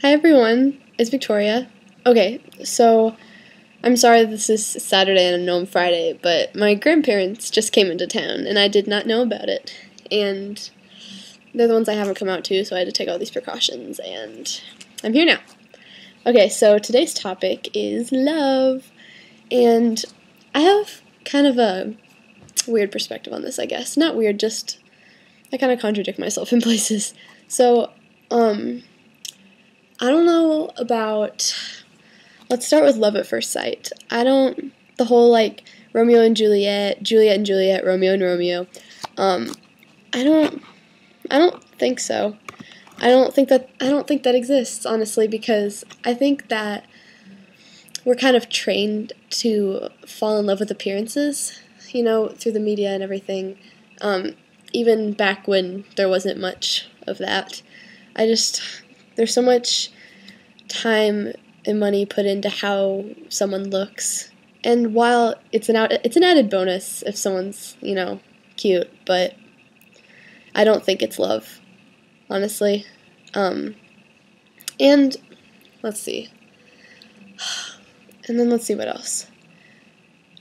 Hi everyone, it's Victoria. Okay, so I'm sorry this is Saturday and I know I'm Friday, but my grandparents just came into town and I did not know about it. And they're the ones I haven't come out to, so I had to take all these precautions and I'm here now. Okay, so today's topic is love. And I have kind of a weird perspective on this, I guess. Not weird, just I kind of contradict myself in places. So, I don't know about, let's start with love at first sight. The whole like Romeo and Juliet, Juliet and Juliet, Romeo and Romeo, um, I don't, I don't think so. I don't think that exists, honestly, because I think that we're kind of trained to fall in love with appearances, through the media and everything. Even back when there wasn't much of that. There's so much time and money put into how someone looks. And while it's an added bonus if someone's, cute, but I don't think it's love, honestly. And let's see. And then let's see what else.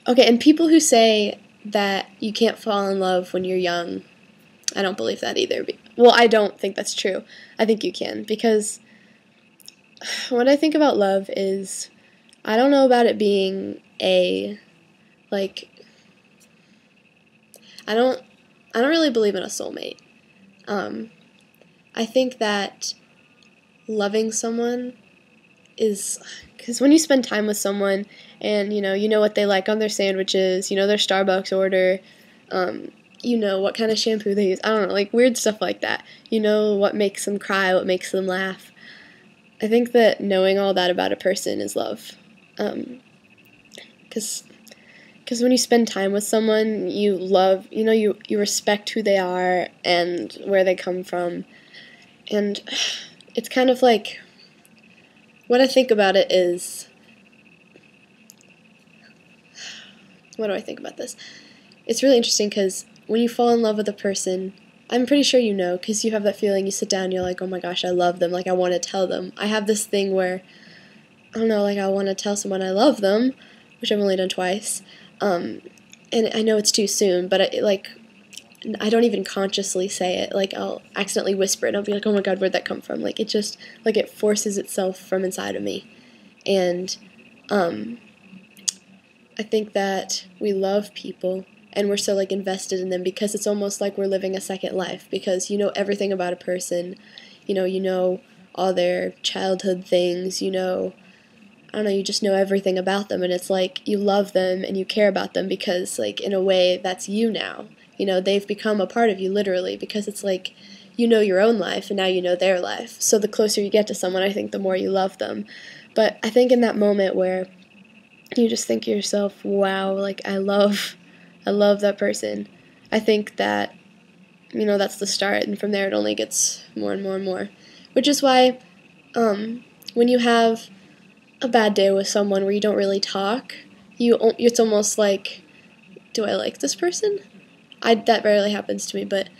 Okay, and people who say that you can't fall in love when you're young, I don't believe that either. Well, I don't think that's true. I think you can, because what I think about love is, I don't know about it being I don't really believe in a soulmate. I think that loving someone is, because when you spend time with someone and, you know what they like on their sandwiches, their Starbucks order, what kind of shampoo they use, I don't know, like weird stuff like that. You know what makes them cry, what makes them laugh. I think that knowing all that about a person is love. Because when you spend time with someone, you love, you respect who they are and where they come from. And it's kind of like, what I think about it is, what do I think about this? It's really interesting because when you fall in love with a person, I'm pretty sure because you have that feeling, you sit down, you're like, oh my gosh, I love them, like I want to tell them. I have this thing where, I don't know, like I want to tell someone I love them, which I've only done twice, and I know it's too soon, but I don't even consciously say it, like I'll accidentally whisper it, and I'll be like, oh my god, where'd that come from? Like it just, like it forces itself from inside of me, and, I think that we love people, and we're so like invested in them because it's almost like we're living a second life, because you know everything about a person, you know all their childhood things, I don't know, you just know everything about them, and it's like you love them and you care about them because like in a way that's you now, they've become a part of you literally, because it's like you know your own life and now you know their life, so the closer you get to someone, I think the more you love them. But I think in that moment where you just think to yourself, wow, like I love that person, I think that, that's the start, and from there it only gets more and more and more. Which is why, when you have a bad day with someone where you don't really talk, it's almost like, do I like this person? That rarely happens to me, but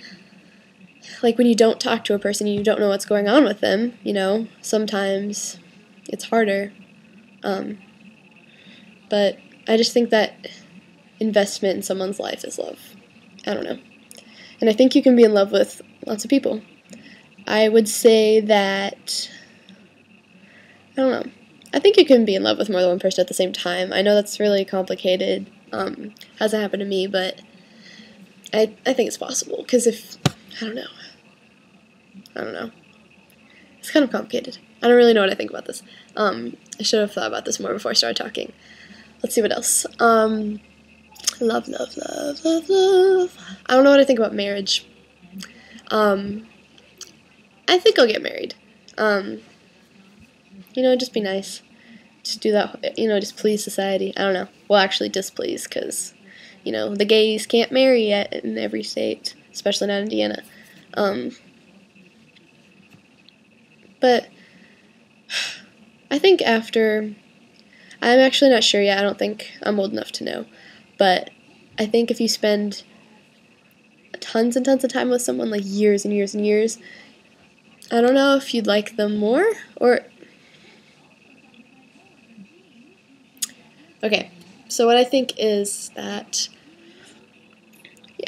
like when you don't talk to a person and you don't know what's going on with them, sometimes it's harder. But I just think that investment in someone's life is love. I don't know. And I think you can be in love with lots of people. I would say that, I don't know, I think you can be in love with more than one person at the same time. I know that's really complicated, hasn't happened to me, but I think it's possible, because I don't know. It's kind of complicated. I don't really know what I think about this. I should have thought about this more before I started talking. Let's see what else. Love, love, love, love, love. I don't know what I think about marriage. I think I'll get married. Just be nice. Just do that, just please society. I don't know. Well, actually displease, because, the gays can't marry yet in every state, especially not Indiana. But I think I'm actually not sure yet. I don't think I'm old enough to know. But I think if you spend tons and tons of time with someone, like years and years and years, I don't know if you'd like them more, or... Okay, so what I think is that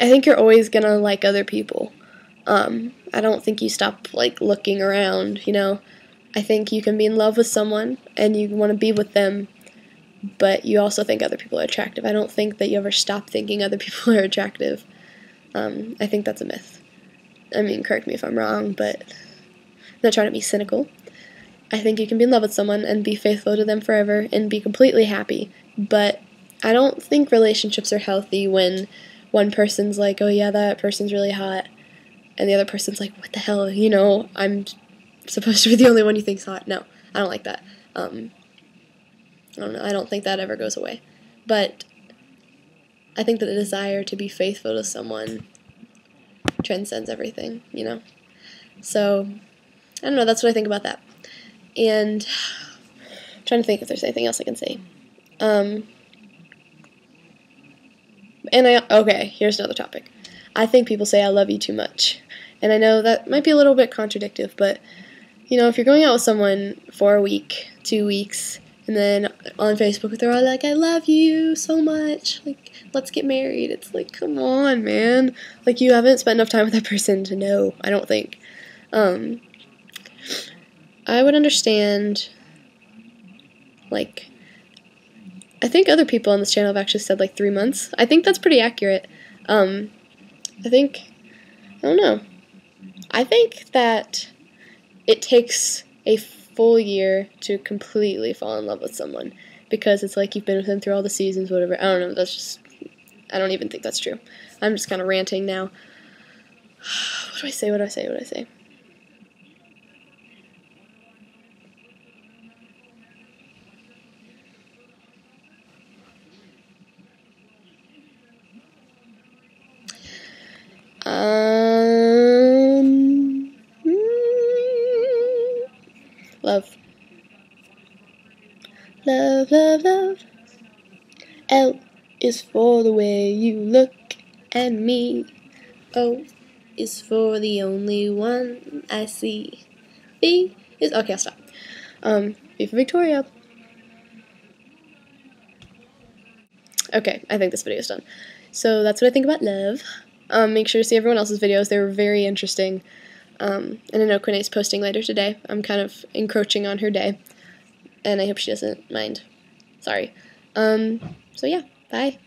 I think you're always gonna like other people. I don't think you stop, like, looking around, you know? I think you can be in love with someone, and you want to be with them, but you also think other people are attractive. I don't think that you ever stop thinking other people are attractive. I think that's a myth. I mean, correct me if I'm wrong, but I'm not trying to be cynical. I think you can be in love with someone and be faithful to them forever and be completely happy, but I don't think relationships are healthy when one person's like, oh yeah, that person's really hot, and the other person's like, what the hell, you know, I'm supposed to be the only one you think's hot. No, I don't like that. I don't know, I don't think that ever goes away. But I think that the desire to be faithful to someone transcends everything, you know? So, I don't know, that's what I think about that. And I'm trying to think if there's anything else I can say. Okay, here's another topic. I think people say I love you too much. And I know that might be a little bit contradictory, but, you know, if you're going out with someone for a week, 2 weeks, and then on Facebook they're all like, I love you so much, like, let's get married. It's like, come on, man. Like, you haven't spent enough time with that person to know, I don't think. I would understand, like, I think other people on this channel have actually said, like, 3 months. I think that's pretty accurate. I don't know. I think that it takes a full year to completely fall in love with someone, because it's like you've been with them through all the seasons, whatever. I don't know, that's just, I don't even think that's true. I'm just kind of ranting now. What do I say? Love. Love, love, love. L is for the way you look at me. O is for the only one I see. V is... Okay, I'll stop. V for Victoria. Okay, I think this video is done. So that's what I think about love. Make sure to see everyone else's videos. They were very interesting. And I know Quinne's posting later today. I'm kind of encroaching on her day, and I hope she doesn't mind. Sorry. So yeah, bye.